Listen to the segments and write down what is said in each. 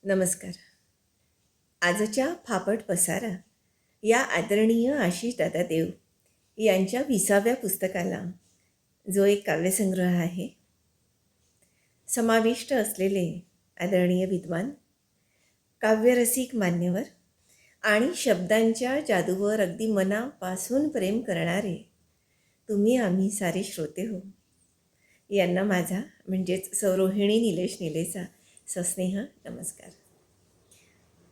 नमस्कार. आजच्या फापट पसारा या आदरणीय आशिष दादा देव यांच्या 20व्या पुस्तकाला जो एक काव्यसंग्रह आहे, समाविष्ट असलेले आदरणीय विद्वान, काव्यरसिक मान्यवर आणि शब्दांच्या जादूवर अगदी मनापासून प्रेम करणारे तुम्ही आम्ही सारे श्रोते हो, यांना माझा म्हणजेच सौरोहिणी निलेश निलेचा सस्नेह नमस्कार.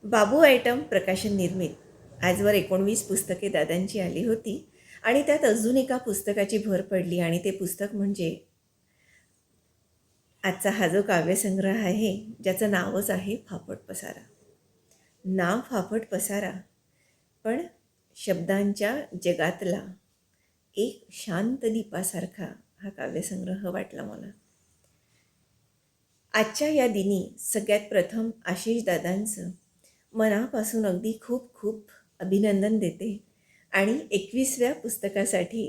बाबू आयटम प्रकाशन निर्मित आजवर 19 पुस्तके दादांची आली होती आणि त्यात अजून एका पुस्तकाची भर पडली आणि ते पुस्तक म्हणजे आजचा हा जो काव्यसंग्रह आहे, ज्याचं नावच आहे फापट पसारा. नाव फापट पसारा, पण शब्दांच्या जगातला एक शांत दीपासारखा हा काव्यसंग्रह वाटला मला. आजच्या या दिनी सगळ्यात प्रथम आशिष दादांचं मनापासून अगदी खूप खूप अभिनंदन देते आणि 21व्या पुस्तकासाठी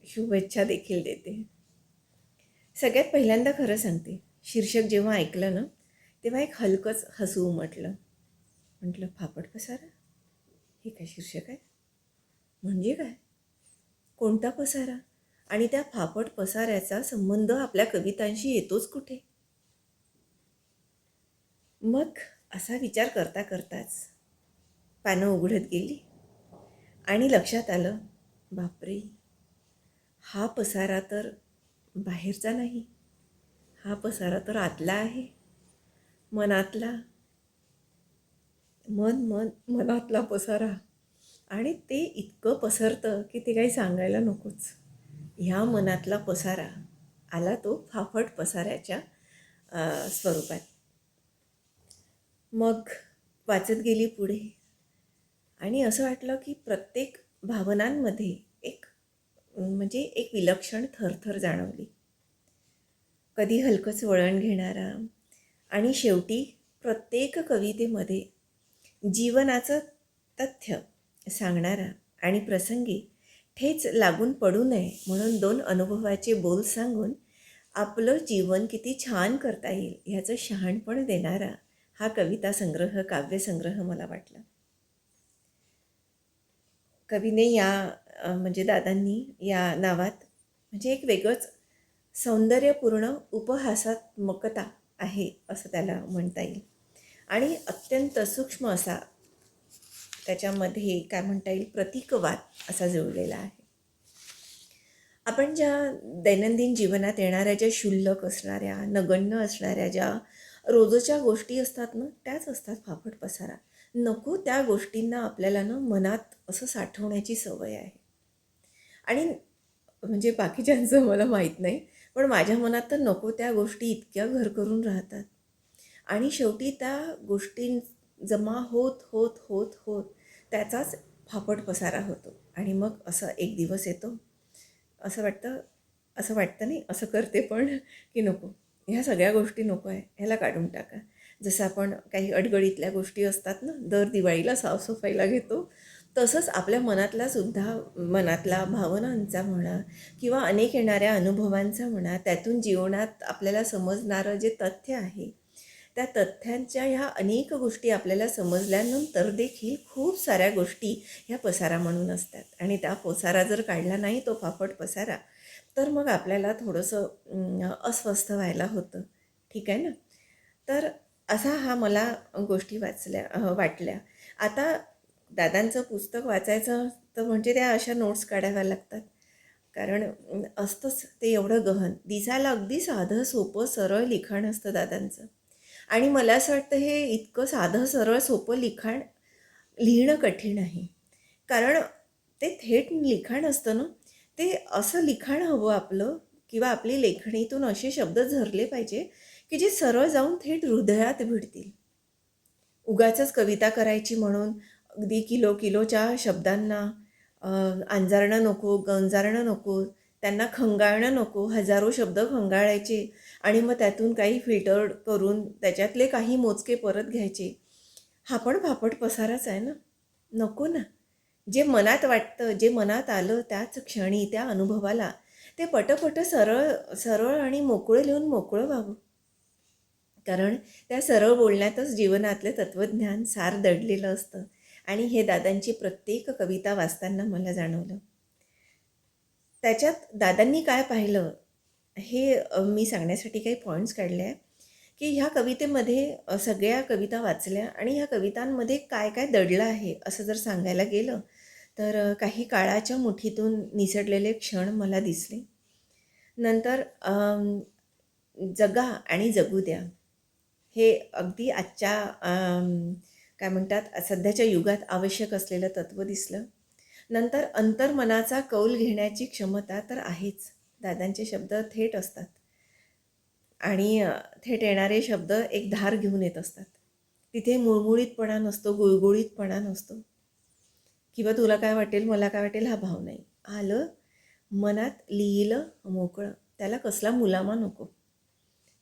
शुभेच्छा देखील देते. सगळ्यात पहिल्यांदा खरं सांगते, शीर्षक जेव्हा ऐकलं ना, तेव्हा एक हलकंच हसू उमटलं. म्हटलं, फापट पसारा? हे काय शीर्षक आहे? म्हणजे काय? कोणता पसारा? आणि त्या फापट पसाऱ्याचा संबंध आपल्या कवितांशी येतोच कुठे? मग असा विचार करता करताच पानं उघडत गेली आणि लक्षात आलं, बापरे, हा पसारा तर बाहेरचा नाही, हा पसारा तर आतला आहे, मनातला. मनातला पसारा. आणि ते इतकं पसरतं की ते काही सांगायला नकोच. ह्या मनातला पसारा आला तो फाफट पसाऱ्याच्या स्वरूपात. मग वाचत गेली पुढे आणि असं वाटलं की प्रत्येक भावनांमध्ये एक विलक्षण थरथर जाणवली. कधी हलकंच वळण घेणारा आणि शेवटी प्रत्येक कवितेमध्ये जीवनाचं तथ्य सांगणारा आणि प्रसंगी ठेच लागून पडू नये म्हणून 2 अनुभवाचे बोल सांगून आपलं जीवन किती छान करता येईल ह्याचं शहाणपण देणारा हा कविता संग्रह, काव्यसंग्रह मला वाटला. कवीने म्हणजे दादांनी या नावात म्हणजे एक वेगळंच सौंदर्यपूर्ण उपहासात्मकता आहे असं त्याला म्हणता येईल. आणि अत्यंत सूक्ष्म असा त्याच्यामध्ये काय म्हणता येईल, प्रतीकवाद असा जुळलेला आहे. आपण ज्या दैनंदिन जीवनात येणाऱ्या, ज्या क्षुल्लक असणाऱ्या, नगण्य असणाऱ्या ज्या रोजच्या गोष्टी असतात ना, त्याच असतात फाफट पसारा. नको त्या गोष्टींना आपल्याला ना मनात असं साठवण्याची सवय आहे. आणि म्हणजे बाकीच्यांचं मला माहीत नाही, पण माझ्या मनात तर नको त्या गोष्टी इतक्या घर करून राहतात आणि शेवटी त्या गोष्टी जमा होत होत होत होत त्याचाच फापट पसारा होतो. आणि मग असा एक दिवस येतो, असं वाटतं नाही, असं करते पण की नको, ह्या सगळ्या गोष्टी नको आहे, ह्याला काढून टाका. जसं आपण काही अडगळीतल्या गोष्टी असतात ना, दर दिवाळीला साफसफाईला घेतो, तसंच आपल्या मनातला भावनांचा म्हणा किंवा अनेक येणाऱ्या अनुभवांचा म्हणा, त्यातून जीवनात आपल्याला समजणारं जे तथ्य आहे, त्या तथ्यांच्या ह्या अनेक गोष्टी आपल्याला समजल्यानंतर देखील खूप साऱ्या गोष्टी ह्या पसारा म्हणून असतात. आणि त्या पसारा जर काढला नाही, तो फाफट पसारा, तर मग आपल्याला थोडंसं अस्वस्थ व्हायला होतं. ठीक आहे ना? तर असा हा मला गोष्टी वाटल्या. आता दादांचं पुस्तक वाचायचं तर म्हणजे त्या अशा नोट्स काढाव्या लागतात. कारण असतंच ते एवढं गहन. दिसायला अगदी साधं, सोपं, सरळ लिखाण असतं दादांचं. आणि मला असं वाटतं हे इतकं साधं, सरळ, सोपं लिखाण लिहिणं कठीण आहे. कारण ते थेट लिखाण असतं ना, ते असं लिखाण हवं आपलं किंवा आपली लेखणीतून असे शब्द झरले पाहिजे की जे सरळ जाऊन थेट हृदयात भिडतील. उगाचच कविता करायची म्हणून अगदी किलोच्या शब्दांना अंजारणं नको, गंजारणं नको, त्यांना खंगाळणं नको, हजारो शब्द खंगाळायचे आणि मग त्यातून काही फिल्टर करून त्याच्यातले काही मोजके परत घ्यायचे. हा पण फापट पसाराच आहे ना. नको ना. जे मनात वाटतं, जे मनात आलं त्याच क्षणी, त्या अनुभवाला ते पटपट सरळ सरळ आणि मोकळं लिहून मोकळं व्हावं. कारण त्या सरळ बोलण्यातच जीवनातलं तत्त्वज्ञान सार दडलेलं असतं आणि हे दादांची प्रत्येक कविता वाचताना मला जाणवलं. त्याच्यात दादांनी काय पाहिलं हे मी सांगण्यासाठी काही पॉईंट्स काढले आहे, की ह्या कवितेमध्ये सगळ्या कविता वाचल्या आणि ह्या कवितांमध्ये काय काय दडलं आहे असं जर सांगायला गेलं तर काही काळाच्या मुठीतून निसटलेले क्षण मला दिसले. नंतर जगा आणि जगू द्या हे अगदी आजच्या काय म्हणतात सध्याच्या युगात आवश्यक असलेलं तत्त्व दिसलं. नंतर अंतर्मनाचा कौल घेण्याची क्षमता तर आहेच. दादांचे शब्द थेट असतात आणि थेट येणारे शब्द एक धार घेऊन येत असतात. तिथे मुळमुळीतपणा नसतो, गुळगुळीतपणा नसतो किंवा तुला काय वाटेल, मला काय वाटेल हा भाव नाही. आलं मनात लिहिलं मोकळं. त्याला कसला मुलामा नको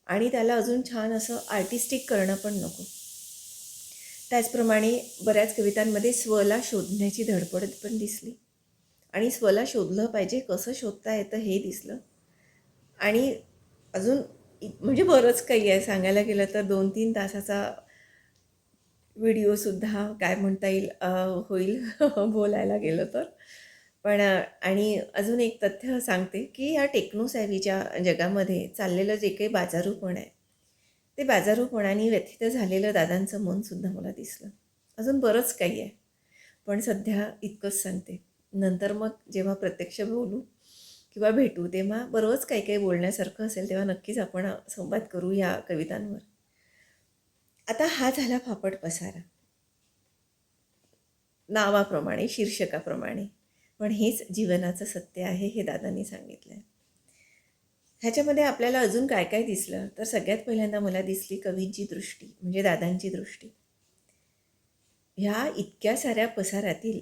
आणि त्याला अजून छान असं आर्टिस्टिक करणं पण नको. त्याचप्रमाणे बऱ्याच कवितांमध्ये स्वला शोधण्याची धडपड पण दिसली आणि स्वला शोधलं पाहिजे, कसं शोधता येतं हे दिसलं. आणि अजून म्हणजे बरंच काही आहे, सांगायला गेलं तर 2-3 तासाचा व्हिडिओसुद्धा काय म्हणता येईल होईल बोलायला गेलं तर. पण आणि अजून एक तथ्य सांगते, की या टेक्नोसॅव्हीच्या जगामध्ये चाललेलं जे काही बाजारूपण आहे, ते बाजारूपणाने व्यथित झालेलं दादांचं मनसुद्धा मला दिसलं. अजून बरंच काही आहे, पण सध्या इतकंच सांगते. नंतर मग जेव्हा प्रत्यक्ष बोलू किंवा भेटू, तेव्हा बरंच काही काही बोलण्यासारखं असेल, तेव्हा नक्कीच आपण संवाद करू या कवितांवर. आता हा झाला फापट पसारा, नावाप्रमाणे, शीर्षकाप्रमाणे. पण हेच जीवनाचं सत्य आहे हे दादांनी सांगितलं आहे. ह्याच्यामध्ये आपल्याला अजून काय काय दिसलं तर सगळ्यात पहिल्यांदा मला दिसली कवींची दृष्टी, म्हणजे दादांची दृष्टी. ह्या इतक्या साऱ्या पसाऱ्यातील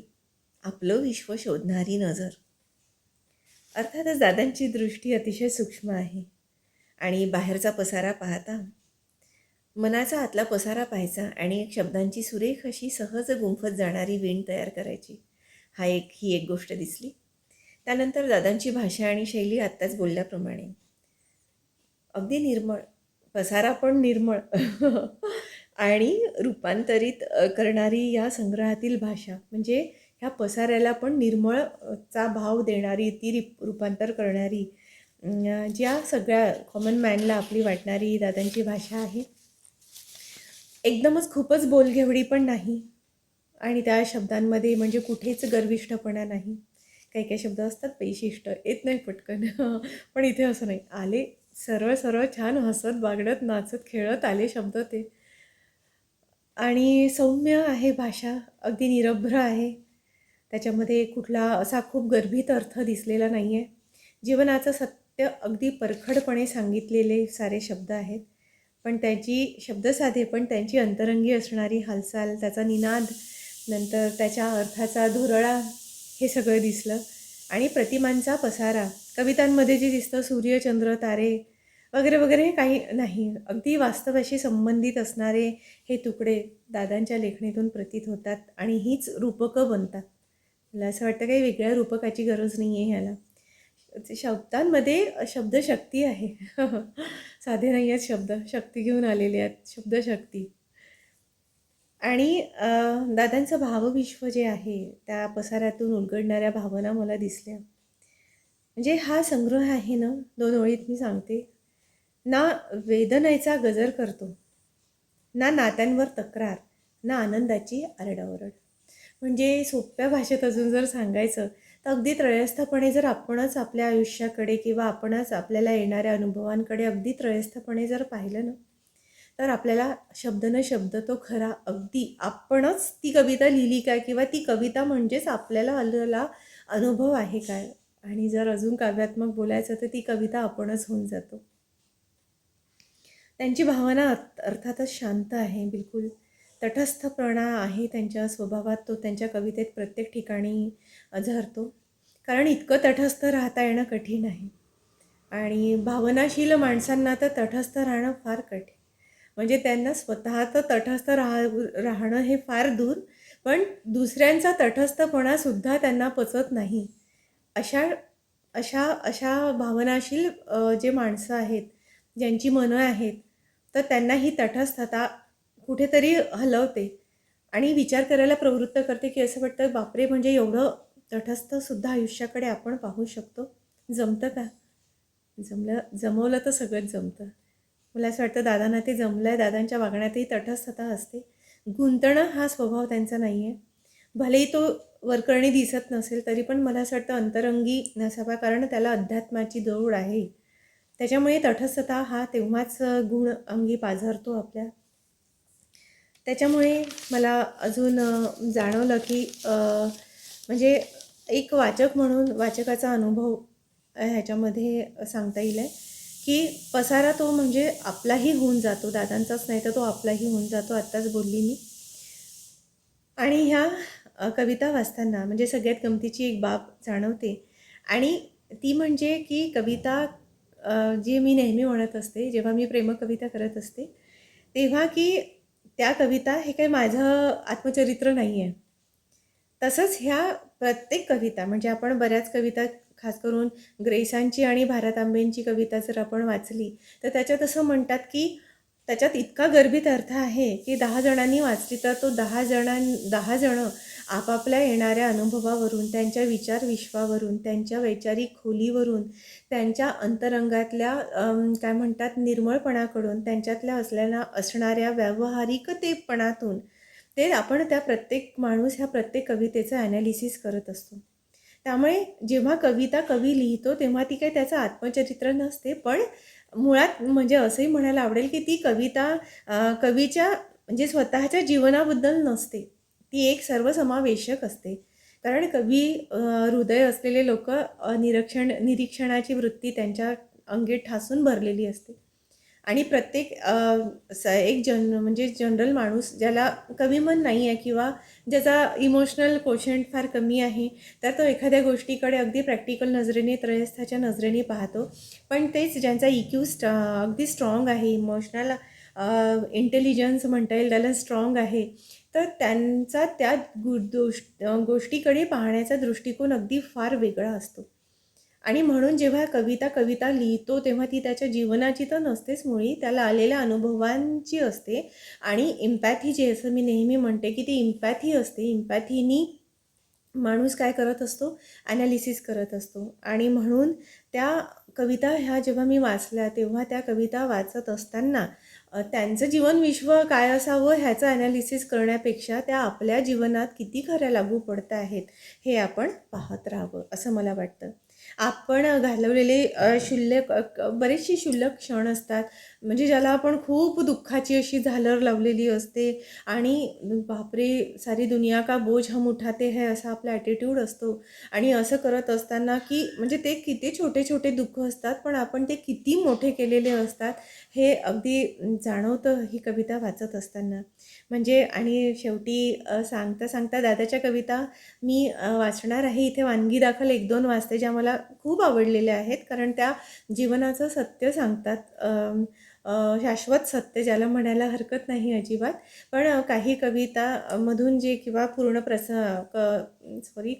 आपलं विश्व शोधणारी नजर. अर्थातच दादांची दृष्टी अतिशय सूक्ष्म आहे आणि बाहेरचा पसारा पाहता मनाचा आतला पसारा पाहायचा आणि एक शब्दांची सुरेख अशी सहज गुंफत जाणारी वीण तयार करायची. ही एक गोष्ट दिसली. त्यानंतर दादांची भाषा आणि शैली आत्ताच बोलल्याप्रमाणे अगदी निर्मळ, पसारा पण निर्मळ आणि रूपांतरित करणारी या संग्रहातील भाषा, म्हणजे ह्या पसाऱ्याला पण निर्मळ चा भाव देणारी, ती रूपांतर करणारी, ज्या सगळ्या कॉमन मॅनला आपली वाटणारी दादांची भाषा आहे. एकदमच खूपच बोलघेवडी पण नाही आणि त्या शब्दांमध्ये म्हणजे कुठेच गर्विष्ठपणा नाही. काही काही शब्द असतात पैशिष्ट येत नाही पटकन पण इथे असं नाही. आले सरळ सरळ छान हसत बागडत नाचत खेळत आले शब्द ते. आणि सौम्य आहे भाषा, अगदी निरभ्र आहे. त्याच्यामध्ये कुठला असा खूप गर्भित अर्थ दिसलेला नाही आहे. जीवनाचं सत्य अगदी परखडपणे सांगितलेले सारे शब्द आहेत. पण त्याची शब्दसाधे पण त्यांची अंतरंगी असणारी हालचाल, त्याचा निनाद, नंतर त्याच्या अर्थाचा धुरळा, हे सगळं दिसलं. आणि प्रतिमांचा पसारा, कवितांमध्ये जे दिसतं सूर्य, चंद्र, तारे वगैरे वगैरे काही नाही. अगदी वास्तवाशी संबंधित असणारे हे तुकडे दादांच्या लेखणीतून प्रतीत होतात आणि हीच रूपकं बनतात. मला असं वाटतं काही वेगळ्या रूपकाची गरज नाही आहे ह्याला. शब्दांमध्ये शब्दशक्ती आहे साधे नाही आहेत शब्द, शक्ती घेऊन आलेले आहेत, शब्दशक्ती. आणि दादांचं भावविश्व जे आहे त्या पसाऱ्यातून उलगडणाऱ्या भावना मला दिसल्या. म्हणजे हा संग्रह आहे ना, 2 ओळीत मी सांगते ना, वेदनेचा गजर करतो ना, नात्यांवर तक्रार ना, आनंदाची आरडाओरड. म्हणजे सोप्या भाषेत अजून जर सांगायचं तर अगदी त्रयस्थपणे जर आपणच आपल्या आयुष्याकडे किंवा आपणच आपल्याला येणाऱ्या अनुभवांकडे अगदी त्रयस्थपणे जर पाहिलं ना, तर आपल्याला शब्द न शब्द तो खरा अगदी आपणच ती कविता लिहिली काय किंवा ती कविता म्हणजेच आपल्याला आलेला अनुभव आहे काय. आणि जर अजून काव्यात्मक बोलायचं तर ती कविता आपणच होऊन जातो. त्यांची भावना अर्थातच शांत आहे, बिलकुल तटस्थपणा आहे त्यांच्या स्वभावात, तो त्यांच्या कवितेत प्रत्येक ठिकाणी झरतो. कारण इतकं तटस्थ राहता येणं कठीण आहे आणि भावनाशील माणसांना तर तटस्थ राहणं फार कठीण. म्हणजे त्यांना स्वतः तर तटस्थ राहणं हे फार दूर, पण दुसऱ्यांचा तटस्थपणासुद्धा त्यांना पचत नाही. अशा अशा अशा भावनाशील जे माणसं आहेत, ज्यांची मनं आहेत, तर त्यांना ही तटस्थता कुठेतरी हलवते आणि विचार करायला प्रवृत्त करते, की असं वाटतं बापरे, म्हणजे एवढं तटस्थसुद्धा आयुष्याकडे आपण पाहू शकतो. जमतं का? जमवलं तर सगळंच जमतं. मला असं वाटतं दादांना ते जमलं आहे. दादांच्या वागण्यातही तटस्थता असते. गुंतणं हा स्वभाव त्यांचा नाही आहे. भलेही तो वरकरणी दिसत नसेल तरी पण मला असं वाटतं अंतरंगी नसावा, कारण त्याला अध्यात्माची दौड आहे. त्याच्यामुळे तटस्थता हा तेव्हाच गुण अंगी पाझरतो आपल्या. त्याच्यामुळे मला अजून जाणवलं की म्हणजे एक वाचक म्हणून वाचकाचा अनुभव ह्याच्यामध्ये सांगता येईल आहे की पसारा तो म्हणजे आपलाही होऊन जातो, दादांचाच नाही तर तो आपलाही होऊन जातो. आत्ताच बोलली मी. आणि ह्या कविता वाचताना म्हणजे सगळ्यात गमतीची एक बाब जाणवते आणि ती म्हणजे की कविता जी मी नेहमी म्हणत असते जेव्हा मी प्रेमकविता करत असते, तेव्हा की त्या कविता हे काही माझं आत्मचरित्र नाही आहे. तसंच ह्या प्रत्येक कविता म्हणजे आपण बऱ्याच कविता खास करून ग्रेसांची आणि भारतांबेंची कविता जर आपण वाचली तर त्याच्यात असं म्हणतात की त्याच्यात इतका गर्भित अर्थ आहे की 10 जणांनी वाचली तर तो 10 जणं आपापल्या येणाऱ्या अनुभवावरून, त्यांच्या विचार विश्वावरून, त्यांच्या वैचारिक खोलीवरून, त्यांच्या अंतरंगातल्या काय म्हणतात निर्मळपणाकडून, त्यांच्यातल्या असणाऱ्या व्यावहारिकतेपणातून ते आपण त्या प्रत्येक माणूस ह्या प्रत्येक कवितेचं ॲनालिसिस करत असतो. त्यामुळे जेव्हा कविता कवी लिहितो तेव्हा ती काही त्याचं आत्मचरित्र नसते, पण मुळात म्हणजे असंही म्हणायला आवडेल की ती कविता कवीच्या म्हणजे स्वतःच्या जीवनाबद्दल नसते. ती एक सर्वसमावेशक असते. कारण कवी हृदय असलेले लोक निरीक्षणाची वृत्ती त्यांच्या अंगी ठासून भरलेली असते. आणि प्रत्येक एक म्हणजे जनरल माणूस ज्याला कविमन नाही आहे किंवा ज्याचा इमोशनल कोशंट फार कमी आहे, तर तो एखाद्या गोष्टीकडे अगदी प्रॅक्टिकल नजरेने, त्रयस्थाच्या नजरेने पाहतो. पण तेच ज्यांचा EQ अगदी स्ट्रॉंग आहे, इमोशनल इंटेलिजन्स म्हणता येईल त्याला स्ट्रॉंग आहे, तर त्यांचा त्या गोष्टीकडे पाहण्याचा दृष्टिकोन अगदी फार वेगळा असतो. आणि म्हणून जेव्हा कविता लिहितो तेव्हा ती त्याच्या जीवनाची तर नसतेच मुळी, त्याला आलेल्या अनुभवांची असते. आणि इम्पॅथी जी असं मी नेहमी म्हणते की ती इम्पॅथी असते. इम्पॅथीनी माणूस काय करत असतो, ॲनालिसिस करत असतो. आणि म्हणून त्या कविता ह्या जेव्हा मी वाचल्या तेव्हा त्या कविता वाचत असताना त्यांचं जीवन विश्व काय असावं ह्याचं ॲनालिसिस करण्यापेक्षा त्या आपल्या जीवनात किती खऱ्या लागू पडत आहेत हे आपण पाहत राहावं असं मला वाटतं. आपण घालवलेले बरेचसे क्षुल्लक क्षण असतात, म्हणजे ज्याला आपण खूप दुःखाची अशी झालर लावलेली असते आणि बापरे सारी दुनिया का बोझ हम उठाते है असा आपला ॲटिट्यूड असतो. आणि असं करत असताना की म्हणजे ते किती छोटे छोटे दुःख असतात पण आपण ते किती मोठे केलेले असतात हे अगदी जाणवतं ही कविता वाचत असताना. म्हणजे आणि शेवटी सांगता सांगता दादाच्या कविता मी वाचणार आहे. इथे वानगी दाखल 1-2 वाचते ज्या मला खूप आवडलेल्या आहेत, कारण त्या जीवनाचं सत्य सांगतात. शाश्वत सत्य ज्याला म्हणायला हरकत नाही अजिबात. पण काही कविता मधून जे किंवा पूर्ण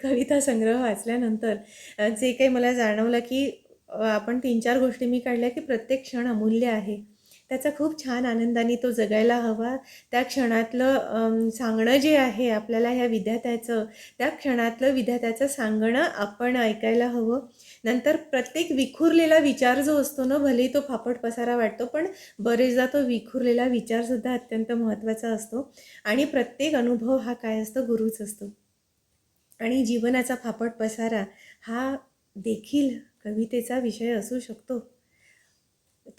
कविता संग्रह वाचल्यानंतर जे काही मला जाणवलं की आपण 3-4 गोष्टी मी काढल्या की प्रत्येक क्षण अमूल्य आहे. त्याचा खूप छान आनंदाने तो जगायला हवा. त्या क्षणातलं सांगणं जे आहे आपल्याला ह्या विधात्याचं, त्या क्षणातलं विधात्याचं सांगणं आपण ऐकायला हवं. नंतर प्रत्येक विखुरलेला विचार जो असतो ना, भलेही तो फापट पसारा वाटतो, पण बरेचदा तो विखुरलेला विचारसुद्धा अत्यंत महत्त्वाचा असतो. आणि प्रत्येक अनुभव हा काय असतो, गुरुच असतो. आणि जीवनाचा फापट पसारा हा देखील कवितेचा विषय असू शकतो.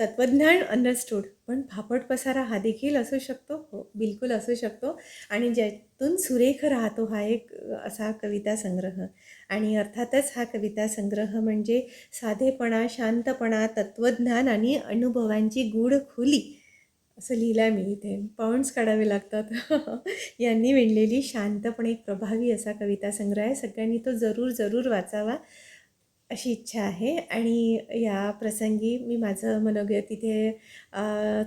तत्त्वज्ञान अंडरस्टूड, पण फापट पसारा हा देखील असू शकतो. हो, बिलकुल असू शकतो. आणि ज्यातून सुरेख राहतो हा एक असा कविता संग्रह. आणि अर्थातच हा कविता संग्रह म्हणजे साधेपणा, शांतपणा, तत्त्वज्ञान आणि अनुभवांची गूढ खोली असं लिहिलं आहे मी. इथे पाऊंड्स काढावे लागतात. यांनी विणलेली शांतपणे प्रभावी असा कविता संग्रह आहे. सगळ्यांनी तो जरूर वाचावा अशी इच्छा आहे. आणि या प्रसंगी मी माझं मनोगत इथे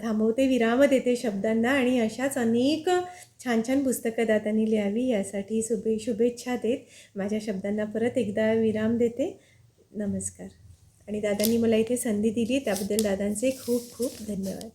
थांबवते, विराम देते शब्दांना. आणि अशाच अनेक छान छान पुस्तकं दादांनी लिहावी यासाठी शुभेच्छा देत माझ्या शब्दांना परत एकदा विराम देते. नमस्कार. आणि दादांनी मला इथे संधी दिली त्याबद्दल दादांचे खूप खूप धन्यवाद.